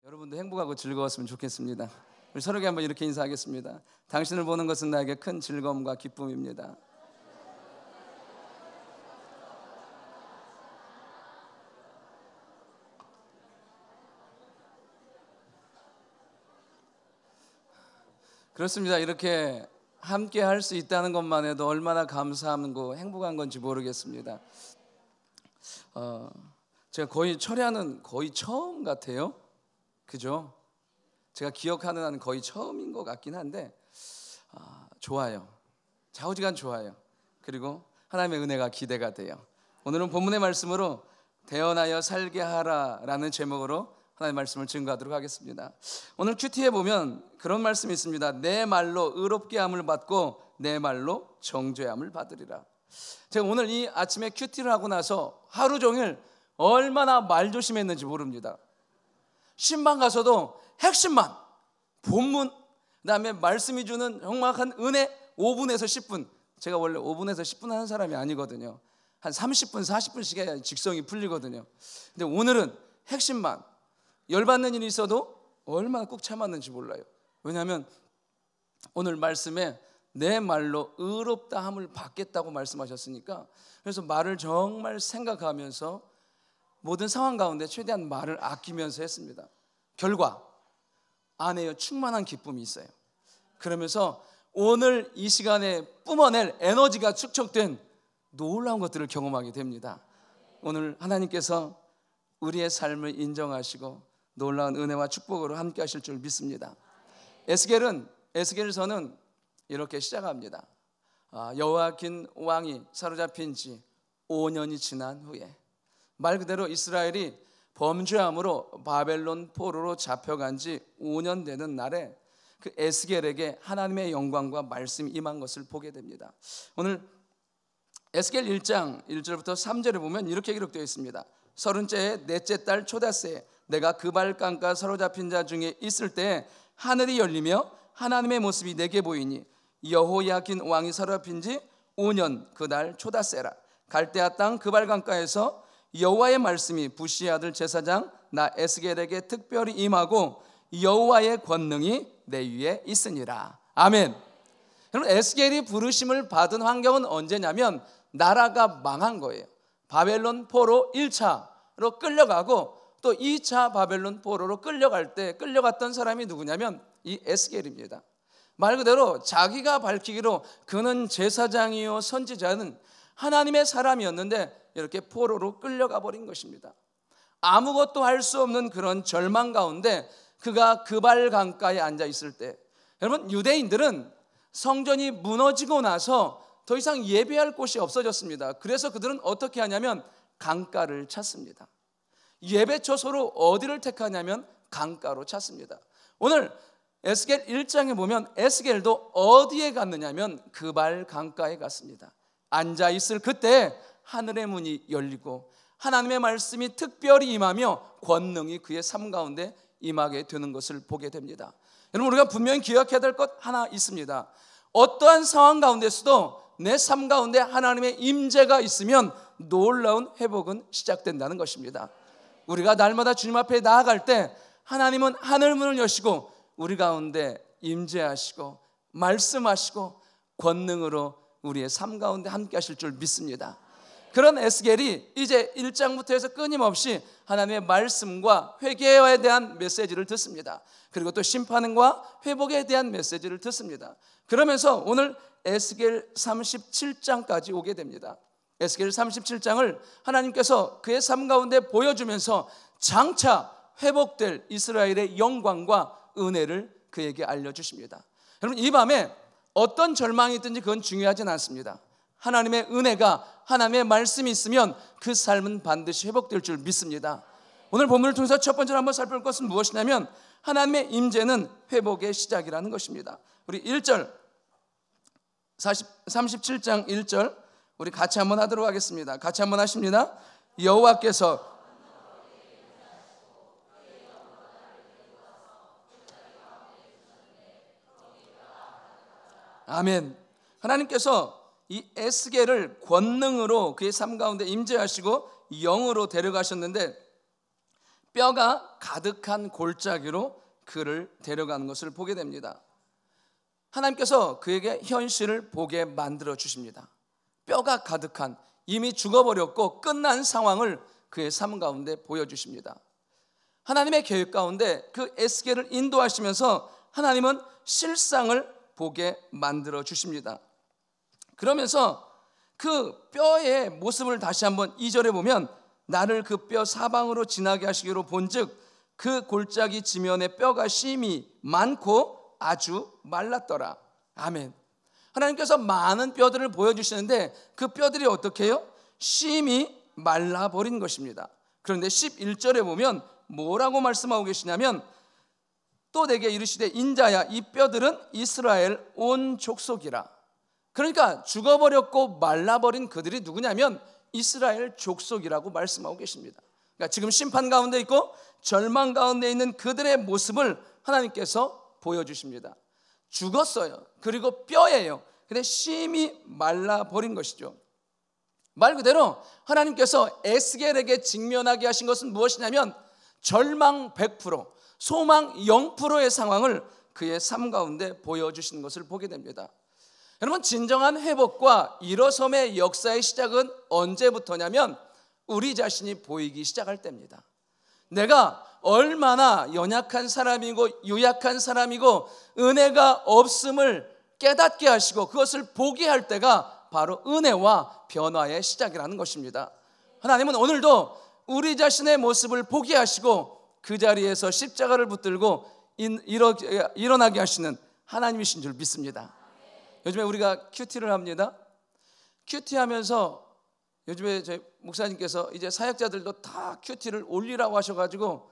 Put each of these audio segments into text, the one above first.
여러분도 행복하고 즐거웠으면 좋겠습니다. 우리 서로에게 한번 이렇게 인사하겠습니다. 당신을 보는 것은 나에게 큰 즐거움과 기쁨입니다. 그렇습니다. 이렇게 함께 할 수 있다는 것만 해도 얼마나 감사하고 행복한 건지 모르겠습니다. 제가 거의 철야는 거의 처음 같아요. 그죠? 제가 기억하는 한은 거의 처음인 것 같긴 한데 좋아요. 좌우지간 좋아요. 그리고 하나님의 은혜가 기대가 돼요. 오늘은 본문의 말씀으로 대언하여 살게 하라라는 제목으로 하나님의 말씀을 증거하도록 하겠습니다. 오늘 큐티에 보면 그런 말씀이 있습니다. 내 말로 의롭게 함을 받고 내 말로 정죄함을 받으리라. 제가 오늘 이 아침에 큐티를 하고 나서 하루 종일 얼마나 말조심했는지 모릅니다. 신방 가서도 핵심만, 본문, 그다음에 말씀이 주는 정확한 은혜 5분에서 10분. 제가 원래 5분에서 10분 하는 사람이 아니거든요. 한 30분, 40분씩 해야 직성이 풀리거든요. 근데 오늘은 핵심만, 열받는 일이 있어도 얼마나 꾹 참았는지 몰라요. 왜냐하면 오늘 말씀에 내 말로 의롭다 함을 받겠다고 말씀하셨으니까, 그래서 말을 정말 생각하면서 모든 상황 가운데 최대한 말을 아끼면서 했습니다. 결과 안에 충만한 기쁨이 있어요. 그러면서 오늘 이 시간에 뿜어낼 에너지가 축적된 놀라운 것들을 경험하게 됩니다. 오늘 하나님께서 우리의 삶을 인정하시고 놀라운 은혜와 축복으로 함께 하실 줄 믿습니다. 에스겔서는 이렇게 시작합니다. 여호야긴 왕이 사로잡힌 지 5년이 지난 후에, 말 그대로 이스라엘이 범죄함으로 바벨론 포로로 잡혀간 지 5년 되는 날에 그 에스겔에게 하나님의 영광과 말씀이 임한 것을 보게 됩니다. 오늘 에스겔 1장 1절부터 3절에 보면 이렇게 기록되어 있습니다. 30째의 넷째 달 초닷새에 내가 그발강가 사로잡힌 자 중에 있을 때 하늘이 열리며 하나님의 모습이 내게 보이니 여호야긴 왕이 사로잡힌 지 5년 그날 초닷새라. 갈대아 땅 그발강가에서 여호와의 말씀이 부시의 아들 제사장 나 에스겔에게 특별히 임하고 여호와의 권능이 내 위에 있으니라. 아멘. 여러분, 에스겔이 부르심을 받은 환경은 언제냐면 나라가 망한 거예요. 바벨론 포로 1차로 끌려가고 또 2차 바벨론 포로로 끌려갈 때 끌려갔던 사람이 누구냐면 이 에스겔입니다. 말 그대로 자기가 밝히기로 그는 제사장이요 선지자는 하나님의 사람이었는데 이렇게 포로로 끌려가 버린 것입니다. 아무것도 할 수 없는 그런 절망 가운데 그가 그발 강가에 앉아 있을 때, 여러분, 유대인들은 성전이 무너지고 나서 더 이상 예배할 곳이 없어졌습니다. 그래서 그들은 어떻게 하냐면 강가를 찾습니다. 예배 처소로 어디를 택하냐면 강가로 찾습니다. 오늘 에스겔 1장에 보면 에스겔도 어디에 갔느냐면 그발 강가에 갔습니다. 앉아 있을 그때 하늘의 문이 열리고 하나님의 말씀이 특별히 임하며 권능이 그의 삶 가운데 임하게 되는 것을 보게 됩니다. 여러분, 우리가 분명히 기억해야 될 것 하나 있습니다. 어떠한 상황 가운데서도 내 삶 가운데 하나님의 임재가 있으면 놀라운 회복은 시작된다는 것입니다. 우리가 날마다 주님 앞에 나아갈 때 하나님은 하늘 문을 여시고 우리 가운데 임재하시고 말씀하시고 권능으로 우리의 삶 가운데 함께 하실 줄 믿습니다. 그런 에스겔이 이제 1장부터 해서 끊임없이 하나님의 말씀과 회개에 대한 메시지를 듣습니다. 그리고 또 심판과 회복에 대한 메시지를 듣습니다. 그러면서 오늘 에스겔 37장까지 오게 됩니다. 에스겔 37장을 하나님께서 그의 삶 가운데 보여주면서 장차 회복될 이스라엘의 영광과 은혜를 그에게 알려주십니다. 여러분, 이 밤에 어떤 절망이 있든지 그건 중요하진 않습니다. 하나님의 은혜가, 하나님의 말씀이 있으면 그 삶은 반드시 회복될 줄 믿습니다. 오늘 본문을 통해서 첫 번째로 한번 살펴볼 것은 무엇이냐면 하나님의 임재는 회복의 시작이라는 것입니다. 우리 1절 37장 1절 우리 같이 한번 하도록 하겠습니다. 같이 한번 하십니다. 여호와께서 아멘. 하나님께서 이 에스겔을 권능으로 그의 삶 가운데 임재하시고 영으로 데려가셨는데 뼈가 가득한 골짜기로 그를 데려가는 것을 보게 됩니다. 하나님께서 그에게 현실을 보게 만들어 주십니다. 뼈가 가득한, 이미 죽어버렸고 끝난 상황을 그의 삶 가운데 보여주십니다. 하나님의 계획 가운데 그 에스겔을 인도하시면서 하나님은 실상을 보게 만들어 주십니다. 그러면서 그 뼈의 모습을 다시 한번 2절에 보면, 나를 그 뼈 사방으로 지나게 하시기로 본즉 그 골짜기 지면에 뼈가 심이 많고 아주 말랐더라. 아멘. 하나님께서 많은 뼈들을 보여주시는데 그 뼈들이 어떻게 해요? 심이 말라버린 것입니다. 그런데 11절에 보면 뭐라고 말씀하고 계시냐면, 또 내게 이르시되 인자야 이 뼈들은 이스라엘 온 족속이라. 그러니까 죽어버렸고 말라버린 그들이 누구냐면 이스라엘 족속이라고 말씀하고 계십니다. 그러니까 지금 심판 가운데 있고 절망 가운데 있는 그들의 모습을 하나님께서 보여주십니다. 죽었어요. 그리고 뼈예요. 근데 심이 말라버린 것이죠. 말 그대로 하나님께서 에스겔에게 직면하게 하신 것은 무엇이냐면 절망 100%, 소망 0%의 상황을 그의 삶 가운데 보여주시는 것을 보게 됩니다. 여러분, 진정한 회복과 일어섬의 역사의 시작은 언제부터냐면 우리 자신이 보이기 시작할 때입니다. 내가 얼마나 연약한 사람이고 유약한 사람이고 은혜가 없음을 깨닫게 하시고 그것을 보게 할 때가 바로 은혜와 변화의 시작이라는 것입니다. 하나님은 오늘도 우리 자신의 모습을 보게 하시고 그 자리에서 십자가를 붙들고 일어나게 하시는 하나님이신 줄 믿습니다. 요즘에 우리가 큐티를 합니다. 큐티하면서 요즘에 저희 목사님께서 이제 사역자들도 다 큐티를 올리라고 하셔가지고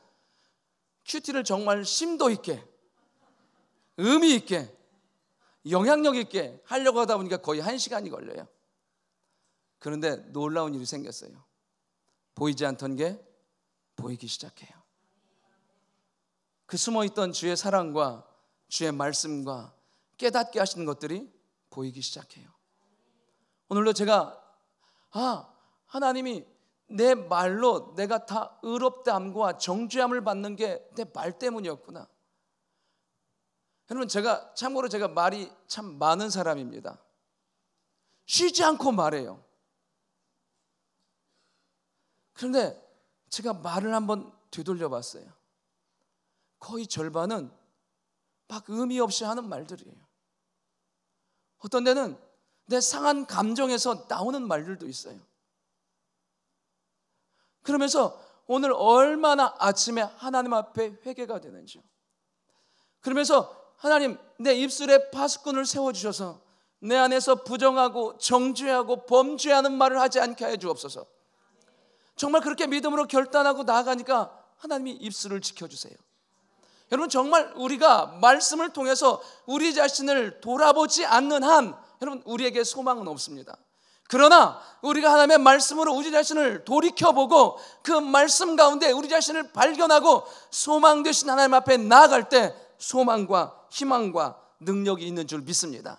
큐티를 정말 심도 있게, 의미 있게, 영향력 있게 하려고 하다 보니까 거의 1시간이 걸려요. 그런데 놀라운 일이 생겼어요. 보이지 않던 게 보이기 시작해요. 그 숨어있던 주의 사랑과 주의 말씀과 깨닫게 하시는 것들이 보이기 시작해요. 오늘도 제가 하나님이 내 말로 내가 다 의롭다함과 정죄함을 받는 게 내 말 때문이었구나. 여러분, 제가 말이 참 많은 사람입니다. 쉬지 않고 말해요. 그런데 제가 말을 한번 되돌려 봤어요. 거의 절반은 막 의미 없이 하는 말들이에요. 어떤 데는 내 상한 감정에서 나오는 말들도 있어요. 그러면서 오늘 얼마나 아침에 하나님 앞에 회개가 되는지요. 그러면서 하나님, 내 입술에 파수꾼을 세워주셔서 내 안에서 부정하고 정죄하고 범죄하는 말을 하지 않게 해 주옵소서. 정말 그렇게 믿음으로 결단하고 나아가니까 하나님이 입술을 지켜주세요. 여러분, 정말 우리가 말씀을 통해서 우리 자신을 돌아보지 않는 한 여러분, 우리에게 소망은 없습니다. 그러나 우리가 하나님의 말씀으로 우리 자신을 돌이켜보고 그 말씀 가운데 우리 자신을 발견하고 소망 되신 하나님 앞에 나아갈 때 소망과 희망과 능력이 있는 줄 믿습니다.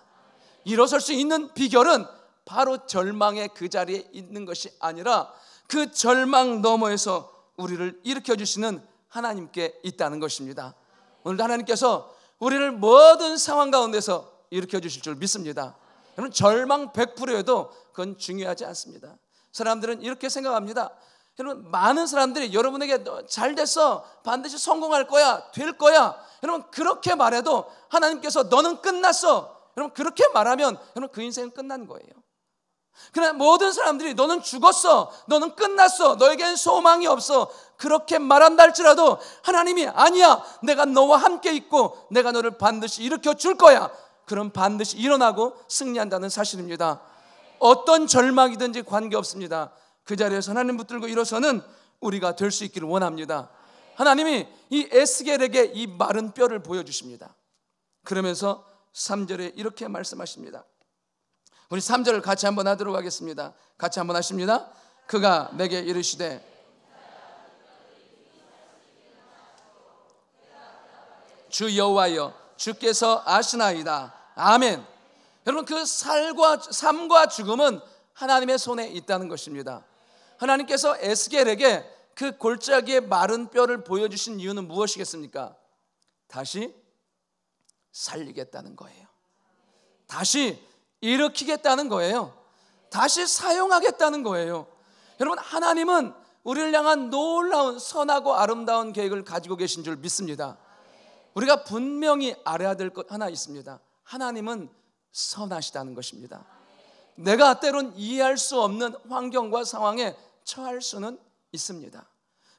일어설 수 있는 비결은 바로 절망의 그 자리에 있는 것이 아니라 그 절망 너머에서 우리를 일으켜주시는 하나님께 있다는 것입니다. 오늘도 하나님께서 우리를 모든 상황 가운데서 일으켜주실 줄 믿습니다. 여러분, 절망 100%에도 그건 중요하지 않습니다. 사람들은 이렇게 생각합니다. 여러분, 많은 사람들이 여러분에게 잘 됐어, 반드시 성공할 거야, 될 거야, 여러분 그렇게 말해도 하나님께서 너는 끝났어, 여러분 그렇게 말하면 여러분 그 인생은 끝난 거예요. 그러나 모든 사람들이 너는 죽었어, 너는 끝났어, 너에겐 소망이 없어, 그렇게 말한다 할지라도 하나님이 아니야, 내가 너와 함께 있고 내가 너를 반드시 일으켜 줄 거야, 그럼 반드시 일어나고 승리한다는 사실입니다. 어떤 절망이든지 관계없습니다. 그 자리에서 하나님 붙들고 일어서는 우리가 될 수 있기를 원합니다. 하나님이 이 에스겔에게 이 마른 뼈를 보여주십니다. 그러면서 3절에 이렇게 말씀하십니다. 우리 3절을 같이 한번 하도록 하겠습니다. 같이 한번 하십니다. 그가 내게 이르시되 주 여호와여 주께서 아시나이다. 아멘. 여러분, 그 삶과 죽음은 하나님의 손에 있다는 것입니다. 하나님께서 에스겔에게 그 골짜기의 마른 뼈를 보여주신 이유는 무엇이겠습니까? 다시 살리겠다는 거예요. 다시 일으키겠다는 거예요. 다시 사용하겠다는 거예요. 여러분, 하나님은 우리를 향한 놀라운 선하고 아름다운 계획을 가지고 계신 줄 믿습니다. 우리가 분명히 알아야 될 것 하나 있습니다. 하나님은 선하시다는 것입니다. 내가 때론 이해할 수 없는 환경과 상황에 처할 수는 있습니다.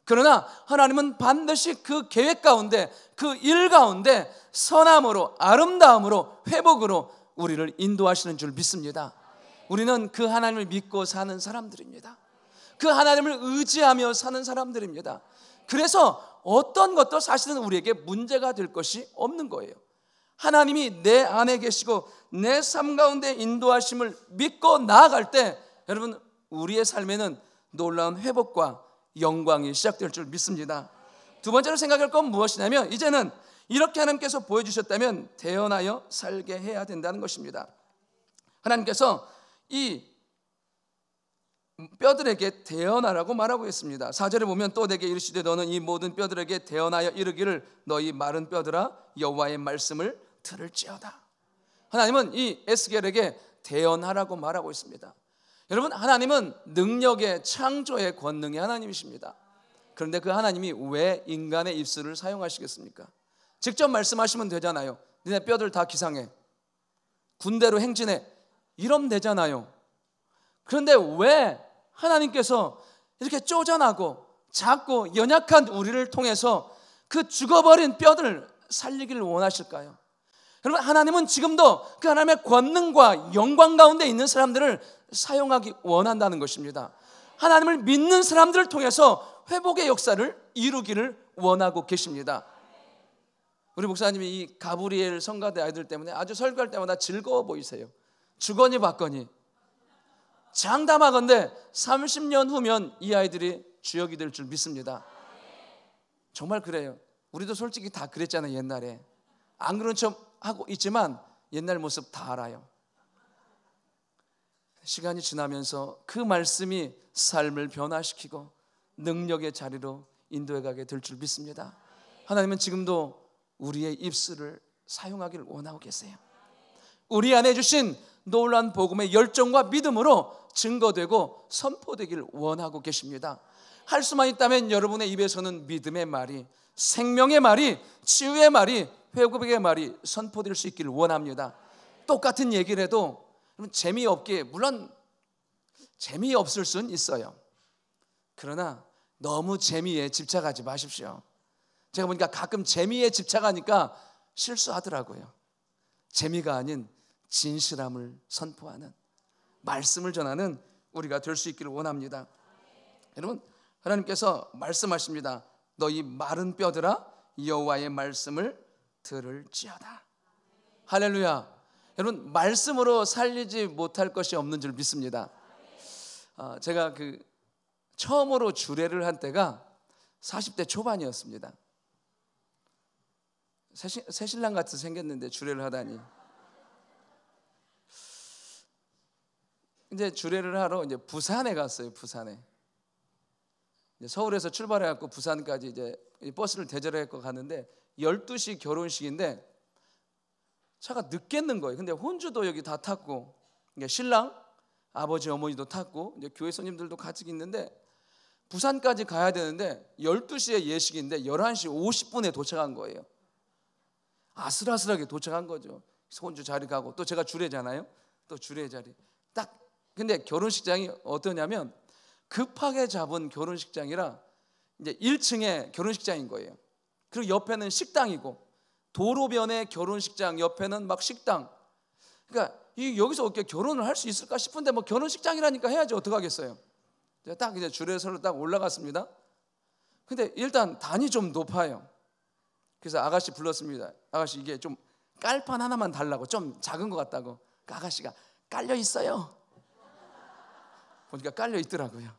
그러나 하나님은 반드시 그 계획 가운데, 그 일 가운데 선함으로, 아름다움으로, 회복으로 우리를 인도하시는 줄 믿습니다. 우리는 그 하나님을 믿고 사는 사람들입니다. 그 하나님을 의지하며 사는 사람들입니다. 그래서 어떤 것도 사실은 우리에게 문제가 될 것이 없는 거예요. 하나님이 내 안에 계시고 내 삶 가운데 인도하심을 믿고 나아갈 때, 여러분, 우리의 삶에는 놀라운 회복과 영광이 시작될 줄 믿습니다. 두 번째로 생각할 건 무엇이냐면, 이제는 이렇게 하나님께서 보여주셨다면 태어나여 살게 해야 된다는 것입니다. 하나님께서 이 뼈들에게 태어나라고 말하고 있습니다. 4절에 보면 또 내게 이르시되 너는 이 모든 뼈들에게 태어나여 이르기를 너희 마른 뼈들아 여호와의 말씀을 들을지어다. 하나님은 이 에스겔에게 태어나라고 말하고 있습니다. 여러분, 하나님은 능력의, 창조의 권능의 하나님이십니다. 그런데 그 하나님이 왜 인간의 입술을 사용하시겠습니까? 직접 말씀하시면 되잖아요. 너네 뼈들 다 기상해, 군대로 행진해, 이러면 되잖아요. 그런데 왜 하나님께서 이렇게 쪼잔하고 작고 연약한 우리를 통해서 그 죽어버린 뼈들을 살리기를 원하실까요? 여러분, 하나님은 지금도 그 하나님의 권능과 영광 가운데 있는 사람들을 사용하기 원한다는 것입니다. 하나님을 믿는 사람들을 통해서 회복의 역사를 이루기를 원하고 계십니다. 우리 목사님이 이 가브리엘 성가대 아이들 때문에 아주 설교할 때마다 즐거워 보이세요. 주거니 받거니. 장담하건대 30년 후면 이 아이들이 주역이 될 줄 믿습니다. 정말 그래요. 우리도 솔직히 다 그랬잖아요. 옛날에 안 그런 척 하고 있지만 옛날 모습 다 알아요. 시간이 지나면서 그 말씀이 삶을 변화시키고 능력의 자리로 인도해 가게 될 줄 믿습니다. 하나님은 지금도 우리의 입술을 사용하기를 원하고 계세요. 우리 안에 주신 놀라운 복음의 열정과 믿음으로 증거되고 선포되기를 원하고 계십니다. 할 수만 있다면 여러분의 입에서는 믿음의 말이, 생명의 말이, 치유의 말이, 회복의 말이 선포될 수 있기를 원합니다. 똑같은 얘기를 해도 재미없게, 물론 재미없을 수는 있어요. 그러나 너무 재미에 집착하지 마십시오. 제가 보니까 가끔 재미에 집착하니까 실수하더라고요. 재미가 아닌 진실함을 선포하는, 말씀을 전하는 우리가 될 수 있기를 원합니다. 여러분, 하나님께서 말씀하십니다. 너희 마른 뼈들아 여호와의 말씀을 들을지어다. 할렐루야. 여러분, 말씀으로 살리지 못할 것이 없는 줄 믿습니다. 제가 처음으로 주례를 한 때가 40대 초반이었습니다. 새신랑 같이 생겼는데 주례를 하다니. 이제 주례를 하러 이제 부산에 갔어요. 부산에. 이제 서울에서 출발해갖고 부산까지 이제 버스를 대절해갖고 갔는데 12시 결혼식인데 차가 늦겠는 거예요. 근데 혼주도 여기 다 탔고, 신랑, 아버지, 어머니도 탔고, 이제 교회 손님들도 같이 있는데 부산까지 가야 되는데 12시에 예식인데 11시 50분에 도착한 거예요. 아슬아슬하게 도착한 거죠. 혼주 자리 가고, 또 제가 주례잖아요. 또 주례 자리 딱. 근데 결혼식장이 어떠냐면 급하게 잡은 결혼식장이라 이제 1층에 결혼식장인 거예요. 그리고 옆에는 식당이고, 도로변에 결혼식장, 옆에는 막 식당. 그러니까 여기서 어떻게 결혼을 할 수 있을까 싶은데 뭐 결혼식장이라니까 해야지 어떡하겠어요. 딱 이제 주례서로 딱 올라갔습니다. 근데 일단 단이 좀 높아요. 그래서 아가씨 불렀습니다. 아가씨, 이게 좀 깔판 하나만 달라고, 좀 작은 것 같다고. 그 아가씨가 깔려 있어요. 보니까 깔려 있더라고요.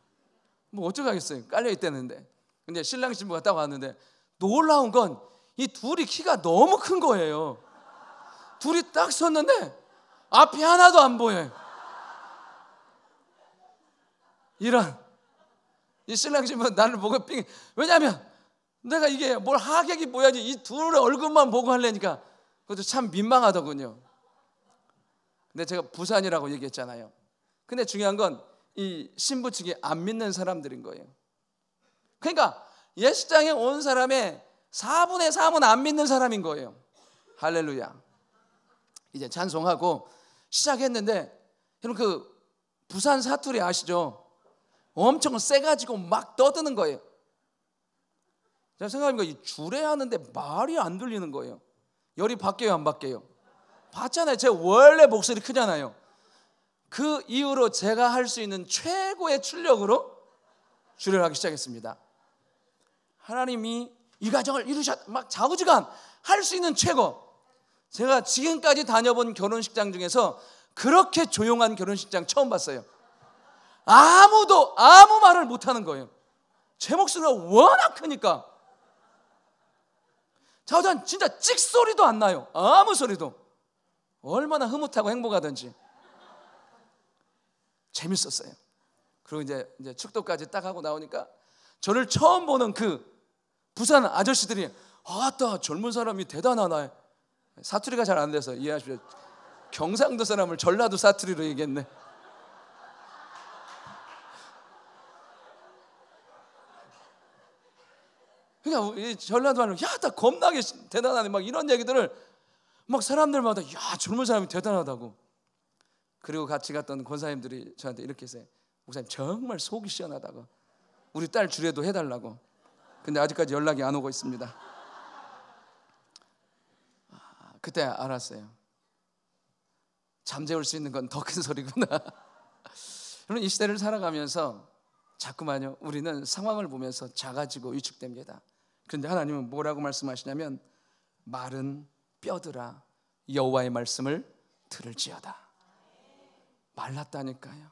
뭐 어떡하겠어요. 깔려 있다는데. 근데 신랑 신부가 딱 왔는데 놀라운 건 이 둘이 키가 너무 큰 거예요. 둘이 딱 섰는데 앞이 하나도 안 보여요. 이 신랑 집은 나를 보고 삥. 왜냐하면 내가 이게 뭘 하객이 뭐야지 이 둘의 얼굴만 보고 하려니까 그것도 참 민망하더군요. 근데 제가 부산이라고 얘기했잖아요. 근데 중요한 건 이 신부 측이 안 믿는 사람들인 거예요. 그러니까 예식장에 온 사람의 4분의 3은 안 믿는 사람인 거예요. 할렐루야. 이제 찬송하고 시작했는데 여러분 그 부산 사투리 아시죠? 엄청 세가지고 막 떠드는 거예요. 제가 생각해보니까 이 주례하는데 말이 안 들리는 거예요. 열이 바뀌어요 안 바뀌어요? 봤잖아요. 제가 원래 목소리 크잖아요. 그 이후로 제가 할 수 있는 최고의 출력으로 주례를 하기 시작했습니다. 하나님이 이 가정을 막 좌우지간 할 수 있는 최고. 제가 지금까지 다녀본 결혼식장 중에서 그렇게 조용한 결혼식장 처음 봤어요. 아무도 아무 말을 못하는 거예요. 제 목소리가 워낙 크니까 좌우지간 진짜 찍소리도 안 나요. 아무 소리도. 얼마나 흐뭇하고 행복하든지. 재밌었어요. 그리고 이제 축도까지 딱 하고 나오니까 저를 처음 보는 그 부산 아저씨들이 아따 젊은 사람이 대단하나. 사투리가 잘 안 돼서 이해하십시오. 경상도 사람을 전라도 사투리로 얘기했네. 그러니까 이 전라도 말로 야따 겁나게 대단하네 막 이런 얘기들을 막 사람들마다 야 젊은 사람이 대단하다고. 그리고 같이 갔던 권사님들이 저한테 이렇게 했어요. 목사님 정말 속이 시원하다고. 우리 딸 주례도 해달라고. 근데 아직까지 연락이 안 오고 있습니다. 그때 알았어요. 잠재울 수 있는 건 더 큰 소리구나. 여러분 이 시대를 살아가면서 자꾸만요 우리는 상황을 보면서 작아지고 위축됩니다. 그런데 하나님은 뭐라고 말씀하시냐면 마른 뼈들아 여호와의 말씀을 들을지어다. 말랐다니까요.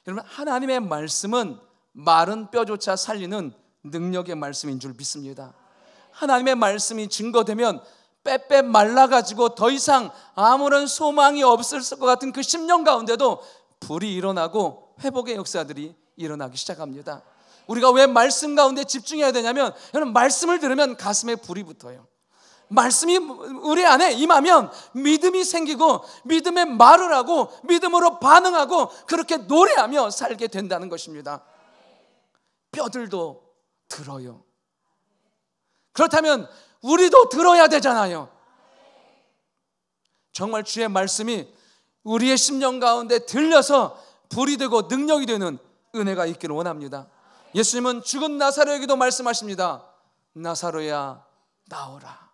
여러분 하나님의 말씀은 마른 뼈조차 살리는 능력의 말씀인 줄 믿습니다. 하나님의 말씀이 증거되면 빼빼 말라가지고 더 이상 아무런 소망이 없을 것 같은 그 10년 가운데도 불이 일어나고 회복의 역사들이 일어나기 시작합니다. 우리가 왜 말씀 가운데 집중해야 되냐면 여러분 말씀을 들으면 가슴에 불이 붙어요. 말씀이 우리 안에 임하면 믿음이 생기고 믿음의 말을 하고 믿음으로 반응하고 그렇게 노래하며 살게 된다는 것입니다. 뼈들도 들어요. 그렇다면 우리도 들어야 되잖아요. 정말 주의 말씀이 우리의 심령 가운데 들려서 불이 되고 능력이 되는 은혜가 있기를 원합니다. 예수님은 죽은 나사로에게도 말씀하십니다. 나사로야 나오라.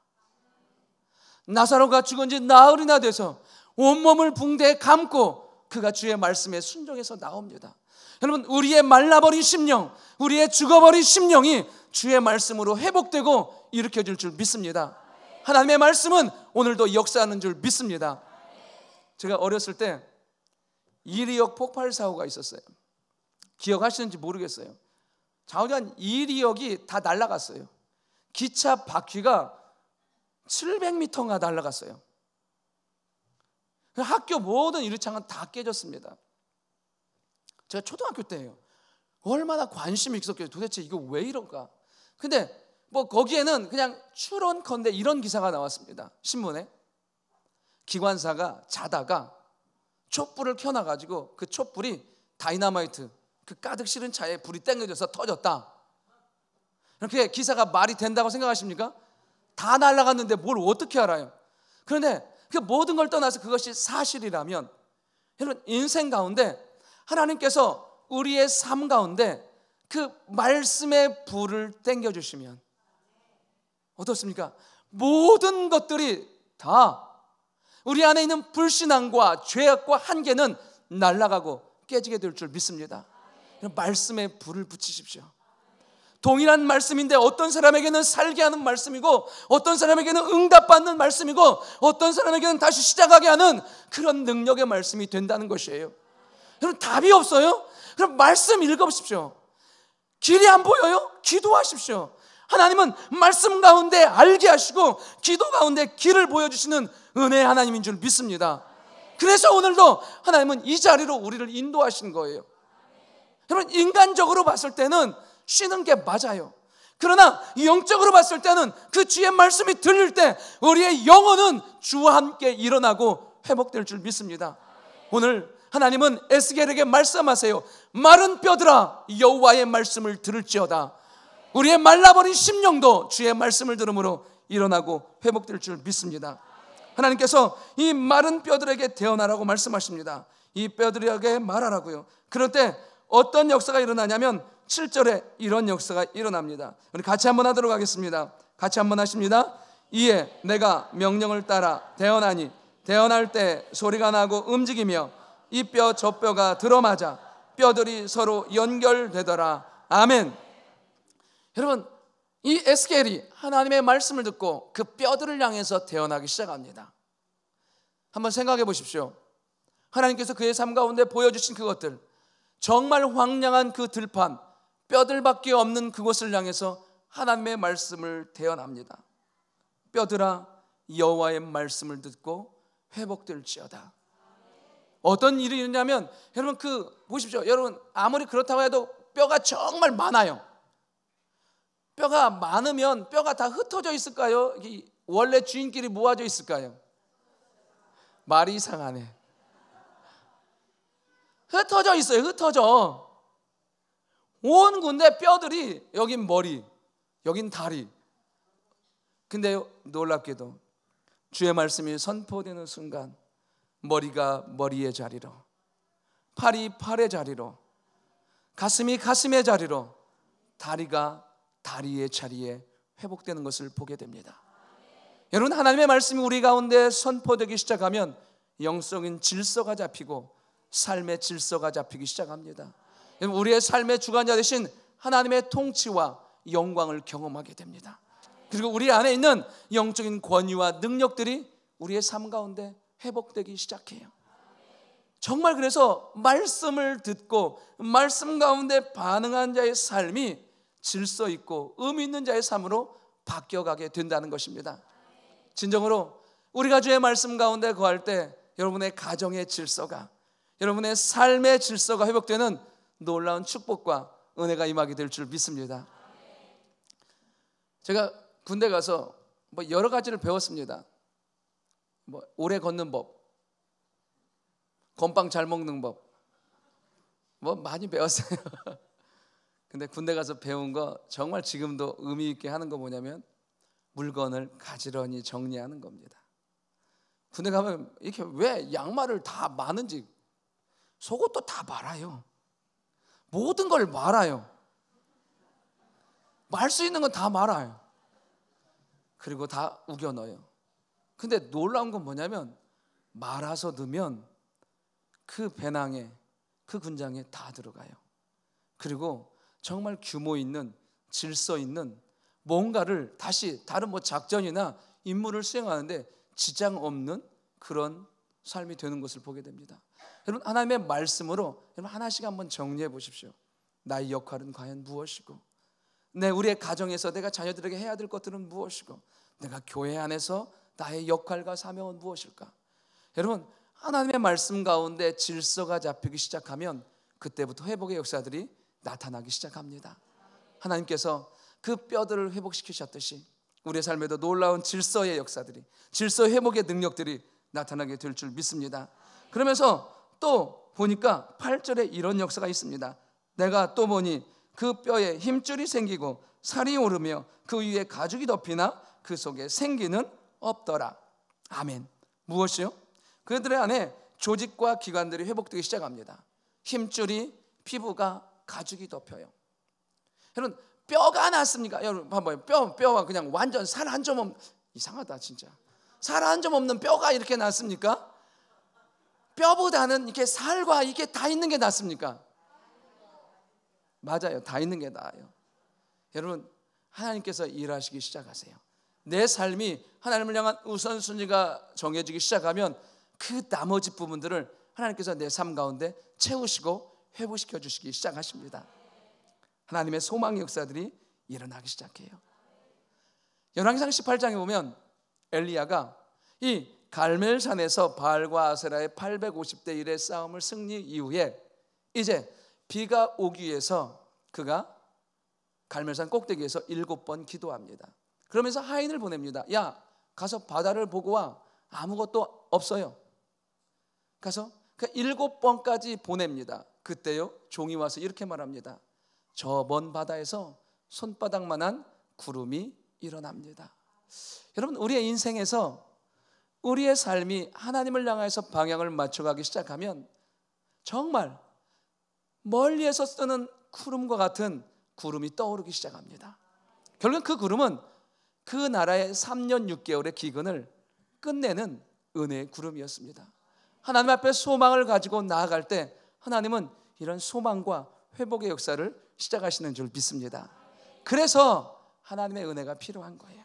나사로가 죽은 지 나흘이나 돼서 온몸을 붕대에 감고 그가 주의 말씀에 순종해서 나옵니다. 여러분 우리의 말라버린 심령, 우리의 죽어버린 심령이 주의 말씀으로 회복되고 일으켜질 줄 믿습니다. 하나님의 말씀은 오늘도 역사하는 줄 믿습니다. 제가 어렸을 때 이리역 폭발 사고가 있었어요. 기억하시는지 모르겠어요. 좌우지간 이리역이 다 날아갔어요. 기차 바퀴가 700m가 날아갔어요. 학교 모든 유리창은 다 깨졌습니다. 제가 초등학교 때예요. 얼마나 관심이 있었겠어요. 도대체 이거 왜 이럴까? 근데 뭐 거기에는 그냥 추론컨대 이런 기사가 나왔습니다. 신문에 기관사가 자다가 촛불을 켜놔가지고 그 촛불이 다이너마이트 그 가득 실은 차에 불이 땡겨져서 터졌다. 이렇게 기사가 말이 된다고 생각하십니까? 다 날아갔는데 뭘 어떻게 알아요? 그런데 그 모든 걸 떠나서 그것이 사실이라면 여러분 인생 가운데 하나님께서 우리의 삶 가운데 그 말씀의 불을 땡겨주시면 어떻습니까? 모든 것들이 다 우리 안에 있는 불신앙과 죄악과 한계는 날아가고 깨지게 될 줄 믿습니다. 말씀에 불을 붙이십시오. 동일한 말씀인데 어떤 사람에게는 살게 하는 말씀이고 어떤 사람에게는 응답받는 말씀이고 어떤 사람에게는 다시 시작하게 하는 그런 능력의 말씀이 된다는 것이에요. 여러분 답이 없어요? 그럼 말씀 읽어보십시오. 길이 안 보여요? 기도하십시오. 하나님은 말씀 가운데 알게 하시고 기도 가운데 길을 보여주시는 은혜의 하나님인 줄 믿습니다. 그래서 오늘도 하나님은 이 자리로 우리를 인도하신 거예요. 여러분, 인간적으로 봤을 때는 쉬는 게 맞아요. 그러나 영적으로 봤을 때는 그 주의 말씀이 들릴 때 우리의 영혼은 주와 함께 일어나고 회복될 줄 믿습니다. 오늘 하나님은 에스겔에게 말씀하세요. 마른 뼈들아, 여호와의 말씀을 들을지어다. 우리의 말라버린 심령도 주의 말씀을 들음으로 일어나고 회복될 줄 믿습니다. 하나님께서 이 마른 뼈들에게 태어나라고 말씀하십니다. 이 뼈들에게 말하라고요. 그럴 때 어떤 역사가 일어나냐면 7절에 이런 역사가 일어납니다. 우리 같이 한번 하도록 하겠습니다. 같이 한번 하십니다. 이에 내가 명령을 따라 태어나니 태어날 때 소리가 나고 움직이며 이 뼈 저 뼈가 들어맞아 뼈들이 서로 연결되더라. 아멘. 여러분, 이 에스겔이 하나님의 말씀을 듣고 그 뼈들을 향해서 태어나기 시작합니다. 한번 생각해 보십시오. 하나님께서 그의 삶 가운데 보여주신 그것들, 정말 황량한 그 들판, 뼈들밖에 없는 그곳을 향해서 하나님의 말씀을 태어납니다. 뼈들아, 여호와의 말씀을 듣고 회복될지어다. 어떤 일이 있냐면, 여러분 보십시오. 여러분, 아무리 그렇다고 해도 뼈가 정말 많아요. 뼈가 많으면 뼈가 다 흩어져 있을까요? 원래 주인끼리 모아져 있을까요? 말이 이상하네. 흩어져 있어요. 흩어져. 온 군데 뼈들이, 여긴 머리, 여긴 다리. 근데 놀랍게도 주의 말씀이 선포되는 순간 머리가 머리의 자리로, 팔이 팔의 자리로, 가슴이 가슴의 자리로, 다리가 다리의 자리에 회복되는 것을 보게 됩니다. 여러분, 하나님의 말씀이 우리 가운데 선포되기 시작하면 영적인 질서가 잡히고 삶의 질서가 잡히기 시작합니다. 여러분, 우리의 삶의 주관자 되신 하나님의 통치와 영광을 경험하게 됩니다. 그리고 우리 안에 있는 영적인 권위와 능력들이 우리의 삶 가운데 회복되기 시작해요. 정말 그래서 말씀을 듣고 말씀 가운데 반응한 자의 삶이 질서 있고 의미 있는 자의 삶으로 바뀌어가게 된다는 것입니다. 진정으로 우리가 주의 말씀 가운데 거할 때 여러분의 가정의 질서가, 여러분의 삶의 질서가 회복되는 놀라운 축복과 은혜가 임하게 될 줄 믿습니다. 제가 군대 가서 여러 가지를 배웠습니다. 오래 걷는 법, 건빵 잘 먹는 법, 많이 배웠어요. 근데 군대 가서 배운 거 정말 지금도 의미 있게 하는 거 뭐냐면 물건을 가지런히 정리하는 겁니다. 군대 가면 이렇게 왜 양말을 다 마는지, 속옷도 다 말아요. 모든 걸 말아요. 말 수 있는 건 다 말아요. 그리고 다 우겨 넣어요. 근데 놀라운 건 뭐냐면 말아서 넣으면 그 배낭에, 그 군장에 다 들어가요. 그리고 정말 규모 있는, 질서 있는 뭔가를 다시 다른 작전이나 임무를 수행하는데 지장 없는 그런 삶이 되는 것을 보게 됩니다. 여러분, 하나님의 말씀으로 여러분 하나씩 한번 정리해 보십시오. 나의 역할은 과연 무엇이고, 우리의 가정에서 내가 자녀들에게 해야 될 것들은 무엇이고, 내가 교회 안에서 나의 역할과 사명은 무엇일까? 여러분, 하나님의 말씀 가운데 질서가 잡히기 시작하면 그때부터 회복의 역사들이 나타나기 시작합니다. 하나님께서 그 뼈들을 회복시키셨듯이 우리의 삶에도 놀라운 질서의 역사들이, 질서 회복의 능력들이 나타나게 될 줄 믿습니다. 그러면서 또 보니까 8절에 이런 역사가 있습니다. 내가 또 보니 그 뼈에 힘줄이 생기고 살이 오르며 그 위에 가죽이 덮이나 그 속에 생기는 없더라. 아멘. 무엇이요? 그들의 안에 조직과 기관들이 회복되기 시작합니다. 힘줄이, 피부가, 가죽이 덮여요. 여러분, 뼈가 났습니까? 여러분 봐봐요. 뼈가 그냥 완전 살 한 점 없는, 이상하다 진짜. 살 한 점 없는 뼈가 이렇게 났습니까? 뼈보다는 이렇게 살과 이게 다 있는 게 낫습니까? 맞아요. 다 있는 게 나아요. 여러분, 하나님께서 일하시기 시작하세요. 내 삶이 하나님을 향한 우선순위가 정해지기 시작하면 그 나머지 부분들을 하나님께서 내 삶 가운데 채우시고 회복시켜 주시기 시작하십니다. 하나님의 소망의 역사들이 일어나기 시작해요. 열왕기상 18장에 보면 엘리야가 이 갈멜산에서 바알과 아세라의 850대 1의 싸움을 승리 이후에 이제 비가 오기 위해서 그가 갈멜산 꼭대기에서 7번 기도합니다. 그러면서 하인을 보냅니다. 야, 가서 바다를 보고 와. 아무것도 없어요. 가서 7번까지 보냅니다. 그때요 종이 와서 이렇게 말합니다. 저 먼 바다에서 손바닥만한 구름이 일어납니다. 여러분, 우리의 인생에서 우리의 삶이 하나님을 향해서 방향을 맞춰가기 시작하면 정말 멀리에서 뜨는 구름과 같은 구름이 떠오르기 시작합니다. 결국 그 구름은 그 나라의 3년 6개월의 기근을 끝내는 은혜의 구름이었습니다. 하나님 앞에 소망을 가지고 나아갈 때 하나님은 이런 소망과 회복의 역사를 시작하시는 줄 믿습니다. 그래서 하나님의 은혜가 필요한 거예요.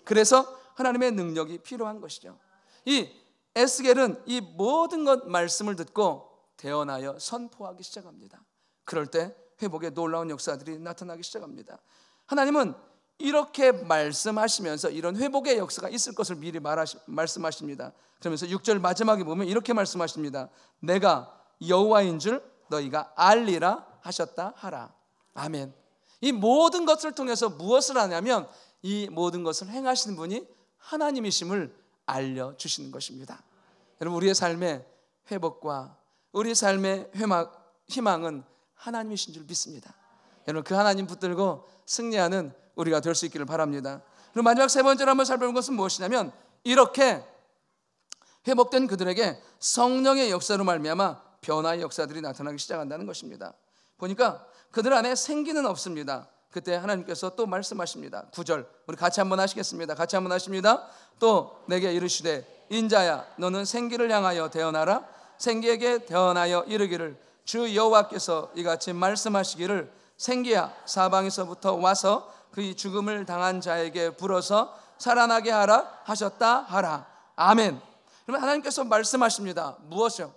그래서 하나님의 능력이 필요한 것이죠. 이 에스겔은 이 모든 것 말씀을 듣고 대언하여 선포하기 시작합니다. 그럴 때 회복의 놀라운 역사들이 나타나기 시작합니다. 하나님은 이렇게 말씀하시면서 이런 회복의 역사가 있을 것을 미리 말씀하십니다. 그러면서 6절 마지막에 보면 이렇게 말씀하십니다. 내가 여호와인 줄 너희가 알리라 하셨다 하라. 아멘. 이 모든 것을 통해서 무엇을 하냐면 이 모든 것을 행하시는 분이 하나님이심을 알려주시는 것입니다. 여러분, 우리의 삶의 회복과 우리 삶의 희망은 하나님이신 줄 믿습니다. 여러분, 그 하나님 붙들고 승리하는 우리가 될 수 있기를 바랍니다. 그리고 마지막 세 번째로 한번 살펴볼 것은 무엇이냐면 이렇게 회복된 그들에게 성령의 역사로 말미암아 변화의 역사들이 나타나기 시작한다는 것입니다. 보니까 그들 안에 생기는 없습니다. 그때 하나님께서 또 말씀하십니다. 9절 우리 같이 한번 하시겠습니다. 같이 한번 하십니다. 또 내게 이르시되 인자야 너는 생기를 향하여 대언하라. 생기에게 대언하여 이르기를 주 여호와께서 이같이 말씀하시기를 생기야 사방에서부터 와서 그의 죽음을 당한 자에게 불어서 살아나게 하라 하셨다 하라. 아멘. 그러면 하나님께서 말씀하십니다. 무엇이요?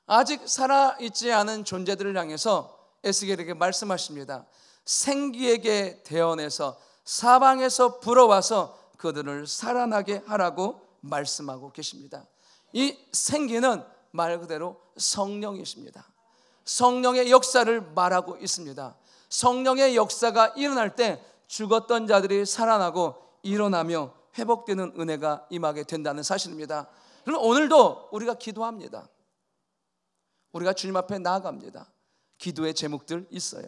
아직 살아있지 않은 존재들을 향해서 에스겔에게 말씀하십니다. 생기에게 대언해서 사방에서 불어와서 그들을 살아나게 하라고 말씀하고 계십니다. 이 생기는 말 그대로 성령이십니다. 성령의 역사를 말하고 있습니다. 성령의 역사가 일어날 때 죽었던 자들이 살아나고 일어나며 회복되는 은혜가 임하게 된다는 사실입니다. 그럼 오늘도 우리가 기도합니다. 우리가 주님 앞에 나아갑니다. 기도의 제목들 있어요.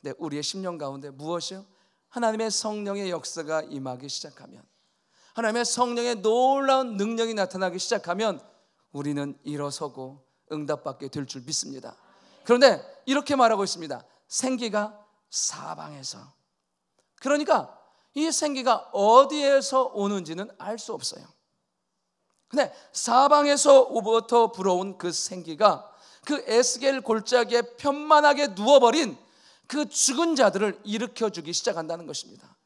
네, 우리의 심령 가운데 무엇이요? 하나님의 성령의 역사가 임하기 시작하면, 하나님의 성령의 놀라운 능력이 나타나기 시작하면 우리는 일어서고 응답받게 될 줄 믿습니다. 그런데 이렇게 말하고 있습니다. 생기가 사방에서. 그러니까 이 생기가 어디에서 오는지는 알 수 없어요. 근데 사방에서부터 불어온 그 생기가 그 에스겔 골짜기에 편만하게 누워버린 그 죽은 자들을 일으켜주기 시작한다는 것입니다.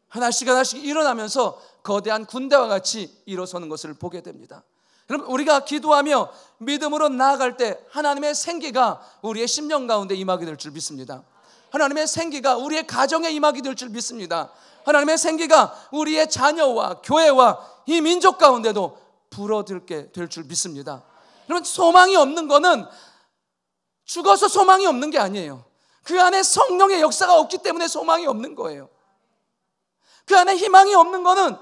하나씩 하나씩 일어나면서 거대한 군대와 같이 일어서는 것을 보게 됩니다. 여러분, 우리가 기도하며 믿음으로 나아갈 때 하나님의 생기가 우리의 심령 가운데 임하게 될 줄 믿습니다. 하나님의 생기가 우리의 가정에 임하게 될 줄 믿습니다. 하나님의 생기가 우리의 자녀와 교회와 이 민족 가운데도 불어들게 될 줄 믿습니다. 여러분, 소망이 없는 거는 죽어서 소망이 없는 게 아니에요. 그 안에 성령의 역사가 없기 때문에 소망이 없는 거예요. 그 안에 희망이 없는 거는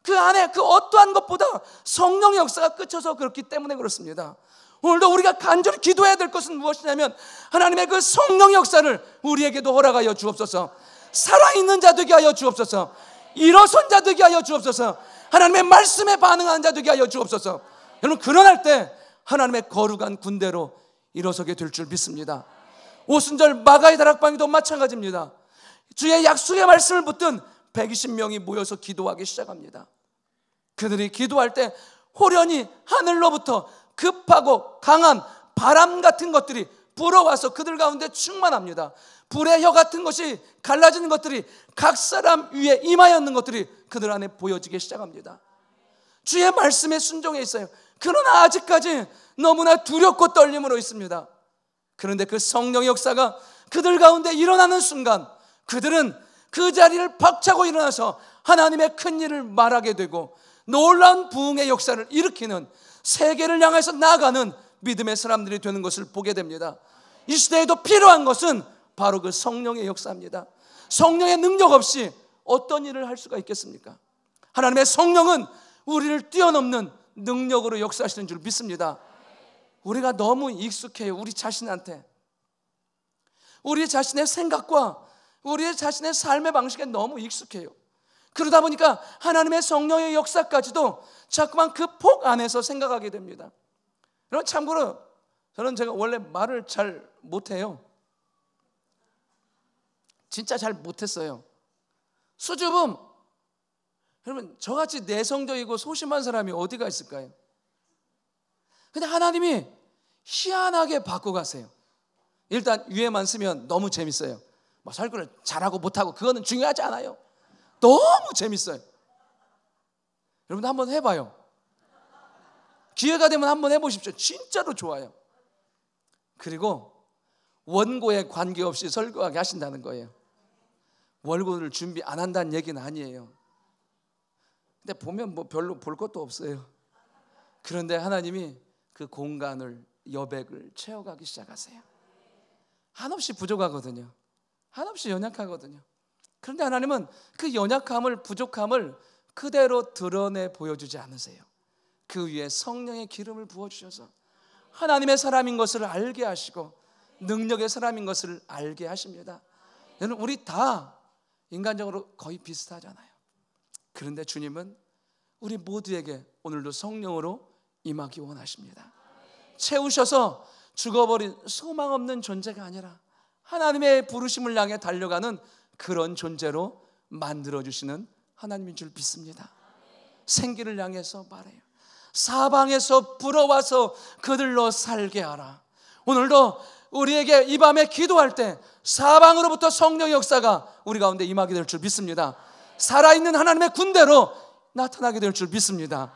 그 안에 그 어떠한 것보다 성령의 역사가 끝쳐서 그렇기 때문에 그렇습니다. 오늘도 우리가 간절히 기도해야 될 것은 무엇이냐면 하나님의 그 성령의 역사를 우리에게도 허락하여 주옵소서. 살아있는 자 되게 하여 주옵소서. 일어선 자 되게 하여 주옵소서. 하나님의 말씀에 반응하는 자 되게 하여 주옵소서. 여러분, 그러할 때 하나님의 거룩한 군대로 일어서게 될 줄 믿습니다. 오순절 마가의 다락방에도 마찬가지입니다. 주의 약속의 말씀을 붙든 120명이 모여서 기도하기 시작합니다. 그들이 기도할 때 호련히 하늘로부터 급하고 강한 바람 같은 것들이 불어와서 그들 가운데 충만합니다. 불의 혀 같은 것이 갈라지는 것들이 각 사람 위에 임하였는 것들이 그들 안에 보여지기 시작합니다. 주의 말씀에 순종해 있어요. 그러나 아직까지 너무나 두렵고 떨림으로 있습니다. 그런데 그 성령의 역사가 그들 가운데 일어나는 순간 그들은 그 자리를 박차고 일어나서 하나님의 큰 일을 말하게 되고 놀라운 부흥의 역사를 일으키는 세계를 향해서 나아가는 믿음의 사람들이 되는 것을 보게 됩니다. 이 시대에도 필요한 것은 바로 그 성령의 역사입니다. 성령의 능력 없이 어떤 일을 할 수가 있겠습니까? 하나님의 성령은 우리를 뛰어넘는 능력으로 역사하시는 줄 믿습니다. 우리가 너무 익숙해요. 우리 자신한테, 우리 자신의 생각과 우리 자신의 삶의 방식에 너무 익숙해요. 그러다 보니까 하나님의 성령의 역사까지도 자꾸만 그 폭 안에서 생각하게 됩니다. 여러분, 참고로 저는 제가 원래 말을 잘 못해요. 진짜 잘 못했어요. 수줍음. 여러분, 저같이 내성적이고 소심한 사람이 어디가 있을까요? 근데 하나님이 희한하게 바꿔가세요. 일단 위에만 쓰면 너무 재밌어요. 뭐 설교를 잘하고 못하고 그거는 중요하지 않아요. 너무 재밌어요. 여러분도 한번 해봐요. 기회가 되면 한번 해보십시오. 진짜로 좋아요. 그리고 원고에 관계없이 설교하게 하신다는 거예요. 원고를 준비 안 한다는 얘기는 아니에요. 근데 보면 뭐 별로 볼 것도 없어요. 그런데 하나님이 그 공간을, 여백을 채워가기 시작하세요. 한없이 부족하거든요. 한없이 연약하거든요. 그런데 하나님은 그 연약함을, 부족함을 그대로 드러내 보여주지 않으세요. 그 위에 성령의 기름을 부어주셔서 하나님의 사람인 것을 알게 하시고 능력의 사람인 것을 알게 하십니다. 여러분, 우리 다 인간적으로 거의 비슷하잖아요. 그런데 주님은 우리 모두에게 오늘도 성령으로 임하기 원하십니다. 채우셔서 죽어버린 소망 없는 존재가 아니라 하나님의 부르심을 향해 달려가는 그런 존재로 만들어주시는 하나님인 줄 믿습니다. 생기를 향해서 말해요. 사방에서 불어와서 그들로 살게 하라. 오늘도 우리에게 이 밤에 기도할 때 사방으로부터 성령의 역사가 우리 가운데 임하게 될 줄 믿습니다. 살아있는 하나님의 군대로 나타나게 될 줄 믿습니다.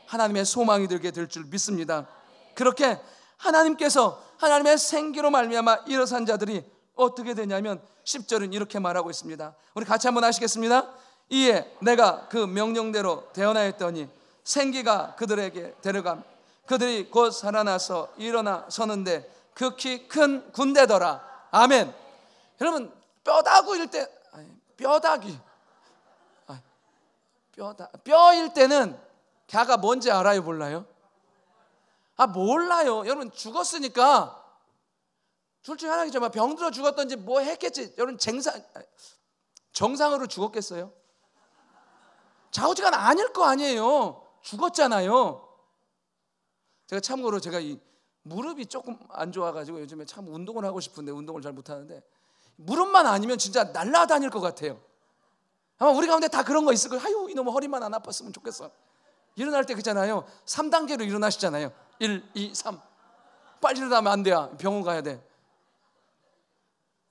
하나님의 소망이 되게 될 줄 믿습니다. 그렇게 하나님께서 하나님의 생기로 말미암아 일어선 자들이 어떻게 되냐면 10절은 이렇게 말하고 있습니다. 우리 같이 한번 하시겠습니다. 이에 내가 그 명령대로 대언하였더니 생기가 그들에게 데려감 그들이 곧 살아나서 일어나 서는데 극히 큰 군대더라. 아멘. 여러분, 뼈다구일 때, 뼈일 때는 걔가 뭔지 알아요, 몰라요? 몰라요. 여러분, 죽었으니까 둘 중에 하나겠죠. 병들어 죽었던지 뭐 했겠지. 여러분, 정상으로 죽었겠어요? 좌우지간 아닐 거 아니에요. 죽었잖아요. 제가 이 무릎이 조금 안 좋아가지고 요즘에 참 운동을 하고 싶은데 운동을 잘 못하는데, 무릎만 아니면 진짜 날아다닐 것 같아요. 아마 우리 가운데 다 그런 거 있을 거예요. 아유, 이놈의 허리만 안 아팠으면 좋겠어. 일어날 때 그잖아요. 3단계로 일어나시잖아요. 1, 2, 3. 빨리 일어나면 안 돼요. 병원 가야 돼.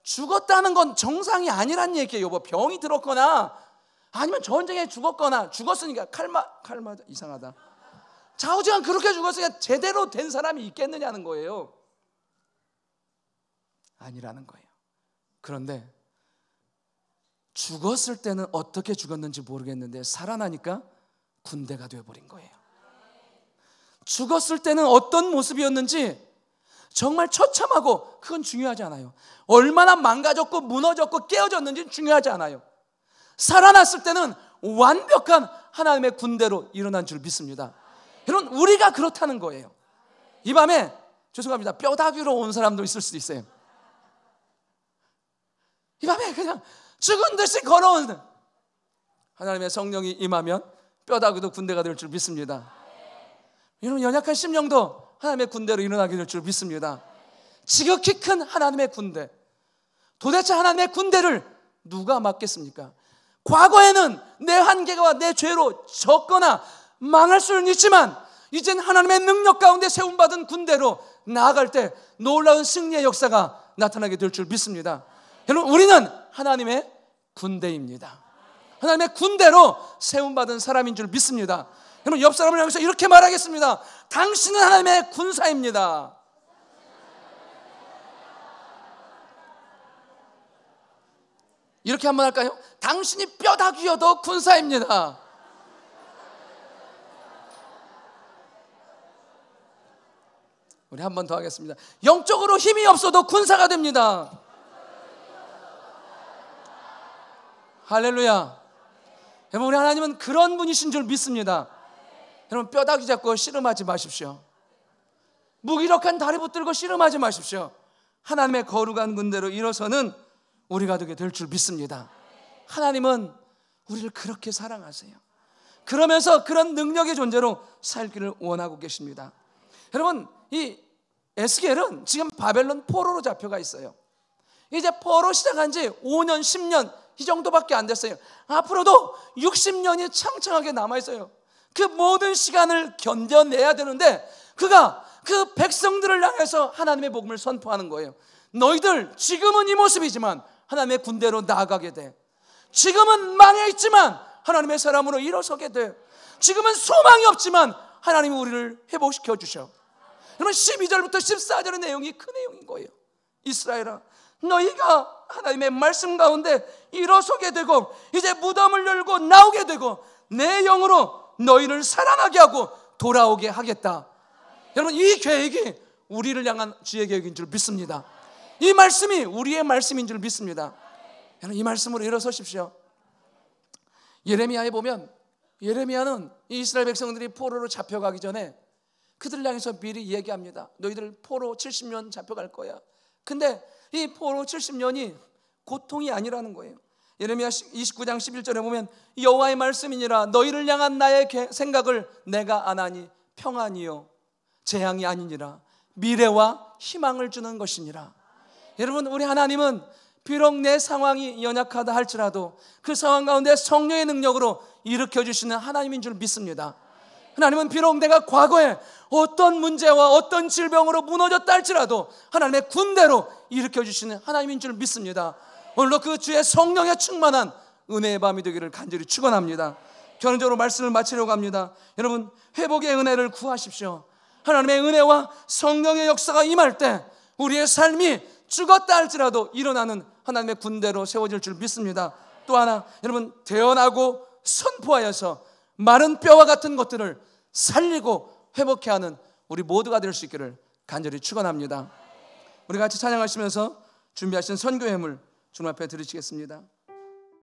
죽었다는 건 정상이 아니란 얘기예요. 뭐 병이 들었거나 아니면 전쟁에 죽었으니까 칼 맞아. 이상하다. 좌우지간 그렇게 죽었으니까 제대로 된 사람이 있겠느냐는 거예요. 아니라는 거예요. 그런데 죽었을 때는 어떻게 죽었는지 모르겠는데 살아나니까 군대가 되어버린 거예요. 죽었을 때는 어떤 모습이었는지 정말 처참하고 그건 중요하지 않아요. 얼마나 망가졌고 무너졌고 깨어졌는지는 중요하지 않아요. 살아났을 때는 완벽한 하나님의 군대로 일어난 줄 믿습니다. 여러분, 우리가 그렇다는 거예요. 이 밤에 죄송합니다, 뼈다귀로 온 사람도 있을 수도 있어요. 이 밤에 그냥 죽은 듯이 걸어오는 하나님의 성령이 임하면 뼈다귀도 군대가 될 줄 믿습니다. 여러분, 연약한 심령도 하나님의 군대로 일어나게 될 줄 믿습니다. 지극히 큰 하나님의 군대. 도대체 하나님의 군대를 누가 맡겠습니까? 과거에는 내 한계와 내 죄로 졌거나 망할 수는 있지만 이젠 하나님의 능력 가운데 세움받은 군대로 나아갈 때 놀라운 승리의 역사가 나타나게 될 줄 믿습니다. 여러분, 우리는 하나님의 군대입니다. 하나님의 군대로 세움받은 사람인 줄 믿습니다. 여러분, 옆 사람을 향해서 이렇게 말하겠습니다. 당신은 하나님의 군사입니다. 이렇게 한번 할까요? 당신이 뼈다귀여도 군사입니다. 우리 한 번 더 하겠습니다. 영적으로 힘이 없어도 군사가 됩니다. 할렐루야. 여러분, 우리 하나님은 그런 분이신 줄 믿습니다. 여러분, 뼈다귀 잡고 씨름하지 마십시오. 무기력한 다리 붙들고 씨름하지 마십시오. 하나님의 거룩한 군대로 일어서는 우리가 되게 될 줄 믿습니다. 하나님은 우리를 그렇게 사랑하세요. 그러면서 그런 능력의 존재로 살기를 원하고 계십니다. 여러분, 이 에스겔은 지금 바벨론 포로로 잡혀가 있어요. 이제 포로 시작한 지 5년, 10년 이 정도밖에 안 됐어요. 앞으로도 60년이 창창하게 남아있어요. 그 모든 시간을 견뎌내야 되는데 그가 그 백성들을 향해서 하나님의 복음을 선포하는 거예요. 너희들 지금은 이 모습이지만 하나님의 군대로 나아가게 돼. 지금은 망해 있지만 하나님의 사람으로 일어서게 돼. 지금은 소망이 없지만 하나님이 우리를 회복시켜 주셔. 여러분, 12절부터 14절의 내용이 그 내용인 거예요. 이스라엘아, 너희가 하나님의 말씀 가운데 일어서게 되고 이제 무덤을 열고 나오게 되고 내 영으로 너희를 살아나게 하고 돌아오게 하겠다. 여러분, 이 계획이 우리를 향한 주의 계획인 줄 믿습니다. 이 말씀이 우리의 말씀인 줄 믿습니다. 여러분, 이 말씀으로 일어서십시오. 예레미야에 보면 예레미야는 이 이스라엘 백성들이 포로로 잡혀가기 전에 그들을 향해서 미리 얘기합니다. 너희들 포로 70년 잡혀갈 거야. 근데 이 포로 70년이 고통이 아니라는 거예요. 예레미야 29장 11절에 보면 여호와의 말씀이니라 너희를 향한 나의 생각을 내가 아나니 평안이요 재앙이 아니니라 미래와 희망을 주는 것이니라. 여러분, 우리 하나님은 비록 내 상황이 연약하다 할지라도 그 상황 가운데 성령의 능력으로 일으켜주시는 하나님인 줄 믿습니다. 하나님은 비록 내가 과거에 어떤 문제와 어떤 질병으로 무너졌다 할지라도 하나님의 군대로 일으켜주시는 하나님인 줄 믿습니다. 오늘도 그 주의 성령에 충만한 은혜의 밤이 되기를 간절히 축원합니다. 결론적으로 말씀을 마치려고 합니다. 여러분, 회복의 은혜를 구하십시오. 하나님의 은혜와 성령의 역사가 임할 때 우리의 삶이 죽었다 할지라도 일어나는 하나님의 군대로 세워질 줄 믿습니다. 또 하나, 여러분, 태어나고 선포하여서 마른 뼈와 같은 것들을 살리고 회복해 하는 우리 모두가 될 수 있기를 간절히 축원합니다. 우리 같이 찬양하시면서 준비하신 선교회물 주님 앞에 드리시겠습니다.